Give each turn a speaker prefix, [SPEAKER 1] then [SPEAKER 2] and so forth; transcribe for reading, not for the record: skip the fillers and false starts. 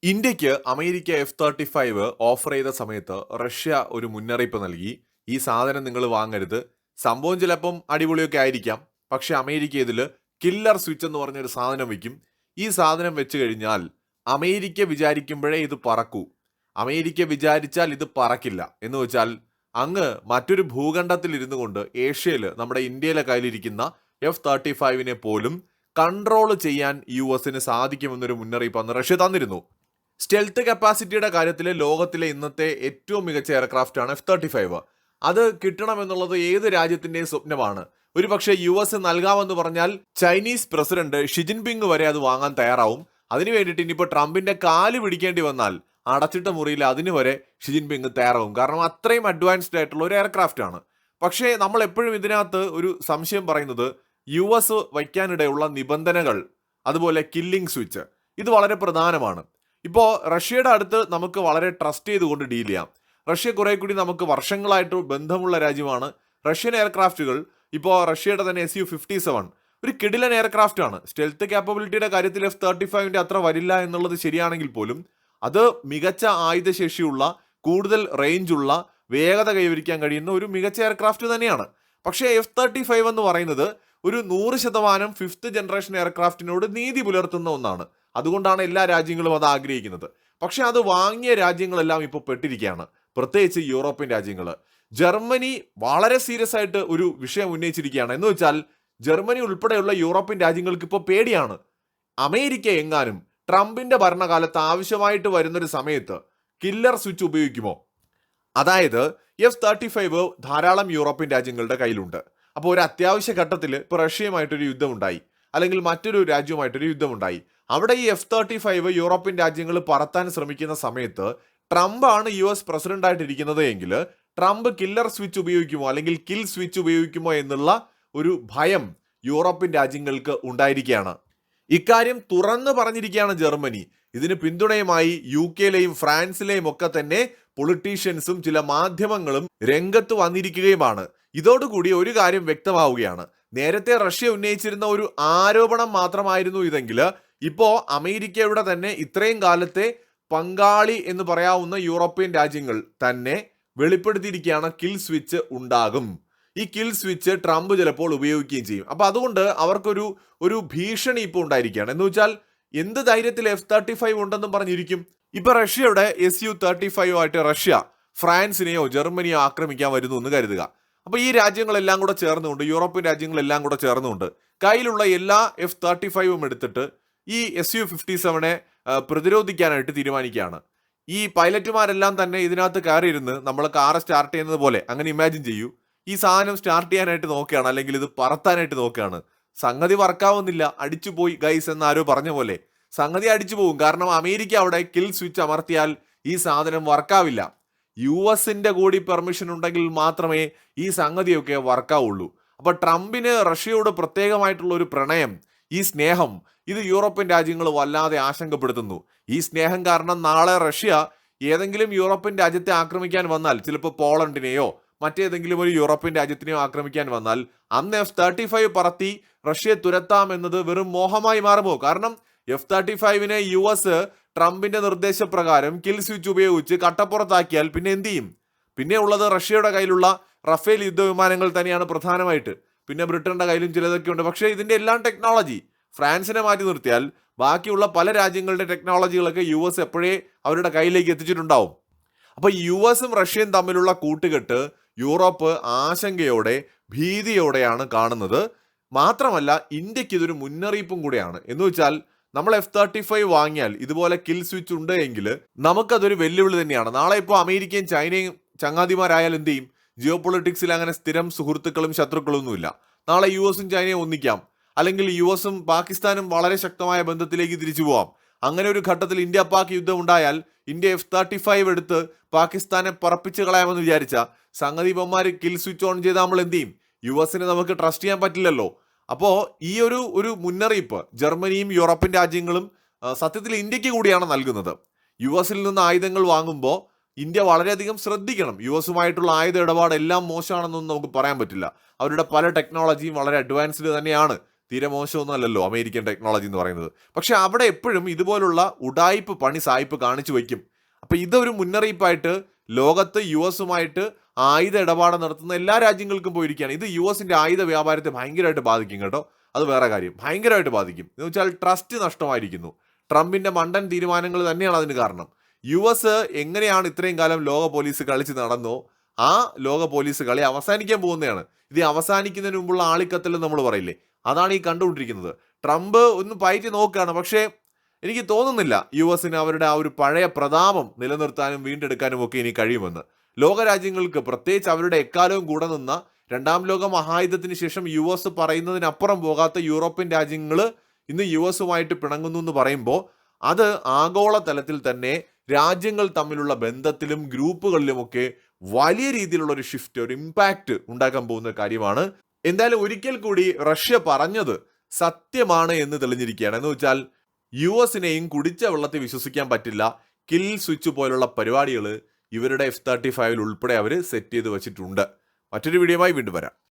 [SPEAKER 1] ഇന്ത്യക്ക് America F-35 offer ചെയ്ത സമയത്ത് റഷ്യ ഒരു മുന്നറിയിപ്പ് നൽകി. ഈ സാധനം നിങ്ങൾ വാങ്ങരുത്. സംഭവം ചിലപ്പം അടിപൊളിയൊക്കെ ആയിരിക്കാം. പക്ഷെ അമേരിക്ക ഇതിൽ കില്ലർ സ്വിച്ച് എന്ന് പറഞ്ഞൊരു സാധനം വെക്കും. ഈ സാധനം വെച്ച് കഴിഞ്ഞാൽ അമേരിക്ക വിചാരിക്കുമ്പോഴേ ഇത് പറക്കൂ. അമേരിക്ക വിചാരിച്ചാൽ ഇത് പറക്കില്ല. എന്ന് വെച്ചാൽ അങ്ങ് മറ്റൊരു ഭൂഖണ്ഡത്തിൽ ഇരുന്നു കൊണ്ട് ഏഷ്യയിൽ നമ്മുടെ ഇന്ത്യയിലെ കയ്യിലിരിക്കുന്ന F-35 പോലും കൺട്രോൾ ചെയ്യാൻ US സാധിക്കുമെന്നൊരു മുന്നറിയിപ്പ് അന്ന് റഷ്യ തന്നിരുന്നു. സ്റ്റെൽത്ത് കപ്പാസിറ്റിയുടെ കാര്യത്തിൽ ലോകത്തിലെ ഇന്നത്തെ ഏറ്റവും മികച്ച എയർക്രാഫ്റ്റാണ് F-35. അത് കിട്ടണമെന്നുള്ളത് ഏത് രാജ്യത്തിന്റെയും സ്വപ്നമാണ്. ഒരുപക്ഷെ US നൽകാമെന്ന് പറഞ്ഞാൽ ചൈനീസ് പ്രസിഡന്റ് ഷി ജിൻപിങ് വരെ അത് വാങ്ങാൻ തയ്യാറാവും. അതിനു വേണ്ടിയിട്ട് ഇനിയിപ്പോൾ ട്രംപിന്റെ കാല് പിടിക്കേണ്ടി വന്നാൽ അടച്ചിട്ട മുറിയിൽ അതിന് വരെ ഷി ജിൻപിങ് തയ്യാറാവും. കാരണം അത്രയും അഡ്വാൻസ്ഡ് ആയിട്ടുള്ള ഒരു എയർക്രാഫ്റ്റ് ആണ്. പക്ഷേ നമ്മൾ എപ്പോഴും ഇതിനകത്ത് ഒരു സംശയം പറയുന്നത് US വയ്ക്കാനിടയുള്ള നിബന്ധനകൾ, അതുപോലെ കില്ലിംഗ് സ്വിച്ച്, ഇത് വളരെ പ്രധാനമാണ്. ഇപ്പോൾ റഷ്യയുടെ അടുത്ത് നമുക്ക് വളരെ ട്രസ്റ്റ് ചെയ്തുകൊണ്ട് ഡീൽ ചെയ്യാം. റഷ്യ കുറെ കൂടി നമുക്ക് വർഷങ്ങളായിട്ട് ബന്ധമുള്ള രാജ്യമാണ്. റഷ്യൻ എയർക്രാഫ്റ്റുകൾ ഇപ്പോൾ റഷ്യയുടെ തന്നെ Su-57 ഒരു കിടിലൻ എയർക്രാഫ്റ്റ് ആണ്. സ്റ്റെൽത്ത് കാപ്പബിലിറ്റിയുടെ കാര്യത്തിൽ F-35 അത്ര വരില്ല എന്നുള്ളത് ശരിയാണെങ്കിൽ പോലും അത് മികച്ച ആയുധശേഷിയുള്ള, കൂടുതൽ റേഞ്ചുള്ള, വേഗത കൈവരിക്കാൻ കഴിയുന്ന ഒരു മികച്ച എയർക്രാഫ്റ്റ് തന്നെയാണ്. പക്ഷേ F-35 എന്ന് പറയുന്നത് ഒരു 100% ഫിഫ്ത്ത് ജനറേഷൻ എയർക്രാഫ്റ്റിനോട് നീതി പുലർത്തുന്ന ഒന്നാണ്. അതുകൊണ്ടാണ് എല്ലാ രാജ്യങ്ങളും അത് ആഗ്രഹിക്കുന്നത്. പക്ഷെ അത് വാങ്ങിയ രാജ്യങ്ങളെല്ലാം ഇപ്പോൾ പെട്ടിരിക്കുകയാണ്, പ്രത്യേകിച്ച് യൂറോപ്യൻ രാജ്യങ്ങൾ. ജർമ്മനി വളരെ സീരിയസ് ആയിട്ട് ഒരു വിഷയം ഉന്നയിച്ചിരിക്കുകയാണ്. എന്ന് വെച്ചാൽ ജർമ്മനി ഉൾപ്പെടെയുള്ള യൂറോപ്യൻ രാജ്യങ്ങൾക്ക് ഇപ്പോൾ പേടിയാണ്. അമേരിക്ക എങ്ങാനും ട്രംപിന്റെ ഭരണകാലത്ത് ആവശ്യമായിട്ട് വരുന്നൊരു സമയത്ത് കില്ലർ സ്വിച്ച് ഉപയോഗിക്കുമോ? അതായത് F-35 ധാരാളം യൂറോപ്യൻ രാജ്യങ്ങളുടെ കയ്യിലുണ്ട്. അപ്പോൾ ഒരു അത്യാവശ്യ ഘട്ടത്തിൽ ഇപ്പോൾ റഷ്യയുമായിട്ടൊരു യുദ്ധമുണ്ടായി, അല്ലെങ്കിൽ മറ്റൊരു രാജ്യവുമായിട്ടൊരു യുദ്ധമുണ്ടായി. അവിടെ ഈ F-35 യൂറോപ്യൻ രാജ്യങ്ങൾ പറത്താൻ ശ്രമിക്കുന്ന സമയത്ത് ട്രംപാണ് US പ്രസിഡന്റ് ആയിട്ടിരിക്കുന്നത് എങ്കിൽ ട്രംപ് കില്ലർ സ്വിച്ച് ഉപയോഗിക്കുമോ അല്ലെങ്കിൽ കിൽ സ്വിച്ച് ഉപയോഗിക്കുമോ എന്നുള്ള ഒരു ഭയം യൂറോപ്യൻ രാജ്യങ്ങൾക്ക് ഉണ്ടായിരിക്കുകയാണ്. ഇക്കാര്യം തുറന്നു പറഞ്ഞിരിക്കുകയാണ് ജർമ്മനി. ഇതിന് പിന്തുണയുമായി UK ഫ്രാൻസിലെയും ഒക്കെ തന്നെ പൊളിറ്റീഷ്യൻസും ചില മാധ്യമങ്ങളും രംഗത്ത് വന്നിരിക്കുകയുമാണ്. ഇതോടുകൂടി ഒരു കാര്യം വ്യക്തമാവുകയാണ്. നേരത്തെ റഷ്യ ഉന്നയിച്ചിരുന്ന ഒരു ആരോപണം മാത്രമായിരുന്നു ഇതെങ്കിൽ ഇപ്പോൾ അമേരിക്കയുടെ തന്നെ ഇത്രയും കാലത്തെ പങ്കാളി എന്ന് പറയാവുന്ന യൂറോപ്യൻ രാജ്യങ്ങൾ തന്നെ വെളിപ്പെടുത്തിയിരിക്കുകയാണ് കിൽ സ്വിച്ച് ഉണ്ടാകും. ഈ കിൽ സ്വിച്ച് ട്രംപ് ചിലപ്പോൾ ഉപയോഗിക്കുകയും ചെയ്യും. അപ്പൊ അതുകൊണ്ട് അവർക്കൊരു ഭീഷണി ഇപ്പോൾ ഉണ്ടായിരിക്കുകയാണ്. എന്ന് വെച്ചാൽ എന്ത് ധൈര്യത്തിൽ F-35 ഉണ്ടെന്നും പറഞ്ഞിരിക്കും. ഇപ്പൊ റഷ്യയുടെ Su-35 ആയിട്ട് റഷ്യ ഫ്രാൻസിനെയോ ജർമ്മനിയോ ആക്രമിക്കാൻ വരുന്നു എന്ന് കരുതുക. അപ്പൊ ഈ രാജ്യങ്ങളെല്ലാം കൂടെ ചേർന്നുകൊണ്ട്, യൂറോപ്യൻ രാജ്യങ്ങളെല്ലാം കൂടെ ചേർന്നുകൊണ്ട് കയ്യിലുള്ള എല്ലാ F-35 എടുത്തിട്ട് ഈ Su-57 പ്രതിരോധിക്കാനായിട്ട് തീരുമാനിക്കുകയാണ്. ഈ പൈലറ്റുമാരെല്ലാം തന്നെ ഇതിനകത്ത് കയറിയിരുന്ന് നമ്മൾ കാറ് സ്റ്റാർട്ട് ചെയ്യുന്നത് പോലെ അങ്ങനെ ഇമാജിൻ ചെയ്യൂ. ഈ സാധനം സ്റ്റാർട്ട് ചെയ്യാനായിട്ട് നോക്കുകയാണ്, അല്ലെങ്കിൽ ഇത് പറത്താനായിട്ട് നോക്കുകയാണ്. സംഗതി വർക്കാവുന്നില്ല, അടിച്ചുപോയി ഗൈസ് എന്നാരോ പറഞ്ഞ പോലെ സംഗതി അടിച്ചു പോകും. കാരണം അമേരിക്ക അവിടെ കിൽ സ്വിച്ച് അമർത്തിയാൽ ഈ സാധനം വർക്കാവില്ല. US കൂടി പെർമിഷൻ ഉണ്ടെങ്കിൽ മാത്രമേ ഈ സംഗതിയൊക്കെ വർക്കാവുള്ളൂ. അപ്പൊ ട്രംപിന് റഷ്യയോട് പ്രത്യേകമായിട്ടുള്ള ഒരു പ്രണയം, ഈ സ്നേഹം, ഇത് യൂറോപ്യൻ രാജ്യങ്ങൾ വല്ലാതെ ആശങ്കപ്പെടുത്തുന്നു. ഈ സ്നേഹം കാരണം നാളെ റഷ്യ ഏതെങ്കിലും യൂറോപ്യൻ രാജ്യത്തെ ആക്രമിക്കാൻ വന്നാൽ, ചിലപ്പോൾ പോളണ്ടിനെയോ മറ്റേതെങ്കിലും ഒരു യൂറോപ്യൻ രാജ്യത്തിനെയോ ആക്രമിക്കാൻ വന്നാൽ അന്ന് F-35 പറത്തി റഷ്യയെ തുരത്താമെന്നത് വെറും മോഹമായി മാറുമോ? കാരണം F-35 US ട്രംപിന്റെ നിർദ്ദേശപ്രകാരം കിൽ സ്വിച്ച് ഉപയോഗിച്ച് കട്ടപ്പുറത്താക്കിയാൽ പിന്നെ എന്ത് ചെയ്യും? പിന്നെ ഉള്ളത് റഷ്യയുടെ കയ്യിലുള്ള റഫേൽ യുദ്ധവിമാനങ്ങൾ തന്നെയാണ് പ്രധാനമായിട്ട്. പിന്നെ ബ്രിട്ടന്റെ കയ്യിലും ചിലതൊക്കെ ഉണ്ട്. പക്ഷേ ഇതിന്റെ എല്ലാം ടെക്നോളജി ഫ്രാൻസിനെ മാറ്റി നിർത്തിയാൽ ബാക്കിയുള്ള പല രാജ്യങ്ങളുടെ ടെക്നോളജികളൊക്കെ US എപ്പോഴേ അവരുടെ കയ്യിലേക്ക് എത്തിച്ചിട്ടുണ്ടാവും. അപ്പൊ USഉം റഷ്യയും തമ്മിലുള്ള കൂട്ടുകെട്ട് യൂറോപ്പ് ആശങ്കയോടെ, ഭീതിയോടെയാണ് കാണുന്നത്. മാത്രമല്ല ഇന്ത്യക്ക് ഇതൊരു മുന്നറിയിപ്പും കൂടെയാണ്. എന്ന് വെച്ചാൽ നമ്മൾ F-35 വാങ്ങിയാൽ ഇതുപോലെ കിൽ സ്വിച്ച് ഉണ്ട് എങ്കിൽ നമുക്കതൊരു വെല്ലുവിളി തന്നെയാണ്. നാളെ ഇപ്പോൾ അമേരിക്കയും ചൈനയും ചങ്ങാതിമാരായാൽ എന്ത് ചെയ്യും? ജിയോ പൊളിറ്റിക്സിൽ അങ്ങനെ സ്ഥിരം സുഹൃത്തുക്കളും ശത്രുക്കളൊന്നുമില്ല. നാളെ USഉം ചൈനയും ഒന്നിക്കാം, അല്ലെങ്കിൽ USഉം പാകിസ്ഥാനും വളരെ ശക്തമായ ബന്ധത്തിലേക്ക് തിരിച്ചു പോവാം. അങ്ങനെ ഒരു ഘട്ടത്തിൽ ഇന്ത്യ പാക് യുദ്ധം ഉണ്ടായാൽ ഇന്ത്യ F-35 എടുത്ത് പാകിസ്ഥാനെ പറപ്പിച്ച് കളയാമെന്ന് വിചാരിച്ച സംഗതി ഇവന്മാർ കിൽ സ്വിച്ച് ഓൺ ചെയ്താൽ നമ്മൾ എന്ത് ചെയ്യും? US നമുക്ക് ട്രസ്റ്റ് ചെയ്യാൻ പറ്റില്ലല്ലോ. അപ്പോൾ ഈ ഒരു മുന്നറിയിപ്പ് ജർമ്മനിയും യൂറോപ്യൻ രാജ്യങ്ങളും സത്യത്തിൽ ഇന്ത്യക്ക് കൂടിയാണ് നൽകുന്നത്. US നിന്ന് ആയുധങ്ങൾ വാങ്ങുമ്പോൾ ഇന്ത്യ വളരെയധികം ശ്രദ്ധിക്കണം. US ആയുധ ഇടപാട് എല്ലാം മോശമാണെന്നൊന്നും നമുക്ക് പറയാൻ പറ്റില്ല. അവരുടെ പല ടെക്നോളജിയും വളരെ അഡ്വാൻസ്ഡ് തന്നെയാണ്. തീരെ മോശമൊന്നുമല്ലല്ലോ അമേരിക്കൻ ടെക്നോളജി എന്ന് പറയുന്നത്. പക്ഷെ അവിടെ എപ്പോഴും ഇതുപോലുള്ള ഉഡായിപ്പ് പണി സായിപ്പ് കാണിച്ചു വയ്ക്കും. അപ്പൊ ഇതൊരു മുന്നറിയിപ്പായിട്ട് ലോകത്ത് US-ഉമായിട്ട് ആയുധ ഇടപാട് നടത്തുന്ന എല്ലാ രാജ്യങ്ങൾക്കും പോയിരിക്കുകയാണ്. ഇത് US-ന്റെ ആയുധ വ്യാപാരത്തെ ഭയങ്കരമായിട്ട് ബാധിക്കും കേട്ടോ. അത് വേറെ കാര്യം, ഭയങ്കരമായിട്ട് ബാധിക്കും. എന്ന് വെച്ചാൽ ട്രസ്റ്റ് നഷ്ടമായിരിക്കുന്നു. ട്രംപിന്റെ മണ്ടൻ തീരുമാനങ്ങൾ തന്നെയാണ് അതിന് കാരണം. US എങ്ങനെയാണ് ഇത്രയും കാലം ലോക പോലീസ് കളിച്ച് നടന്നോ ആ ലോക പോലീസ് കളി അവസാനിക്കാൻ പോകുന്നതാണ്. ഇത് അവസാനിക്കുന്നതിന് മുമ്പുള്ള ആളിക്കത്തൽ നമ്മൾ പറയില്ലേ, അതാണ് ഈ കണ്ടുകൊണ്ടിരിക്കുന്നത്. ട്രംപ് ഒന്ന് പയറ്റി നോക്കുകയാണ്. പക്ഷേ എനിക്ക് തോന്നുന്നില്ല US-ന് അവരുടെ ആ ഒരു പഴയ പ്രതാപം നിലനിർത്താനും വീണ്ടെടുക്കാനും ഒക്കെ ഇനി കഴിയുമെന്ന്. ലോകരാജ്യങ്ങൾക്ക്, പ്രത്യേകിച്ച് അവരുടെ എക്കാലവും കൂടെ നിന്ന രണ്ടാം ലോക മഹായുദ്ധത്തിന് ശേഷം US പറയുന്നതിനപ്പുറം പോകാത്ത യൂറോപ്യൻ രാജ്യങ്ങൾ ഇന്ന് US-ഉമായിട്ട് പിണങ്ങുന്നു എന്ന് പറയുമ്പോൾ അത് ആഗോള തലത്തിൽ തന്നെ രാജ്യങ്ങൾ തമ്മിലുള്ള ബന്ധത്തിലും ഗ്രൂപ്പുകളിലുമൊക്കെ വലിയ രീതിയിലുള്ള ഒരു ഷിഫ്റ്റ്, ഒരു ഇമ്പാക്റ്റ് ഉണ്ടാക്കാൻ പോകുന്ന കാര്യമാണ്. എന്തായാലും ഒരിക്കൽ കൂടി റഷ്യ പറഞ്ഞത് സത്യമാണ് എന്ന് തെളിഞ്ഞിരിക്കുകയാണ്. എന്ന് വെച്ചാൽ US-നെയും കുടിച്ച വെള്ളത്തിൽ വിശ്വസിക്കാൻ പറ്റില്ല. കിൽ സ്വിച്ച് പോലുള്ള പരിപാടികൾ ഇവരുടെ F-35 ഉൾപ്പെടെ അവർ സെറ്റ് ചെയ്ത് വെച്ചിട്ടുണ്ട്. മറ്റൊരു വീഡിയോയുമായി വീണ്ടും വരാം.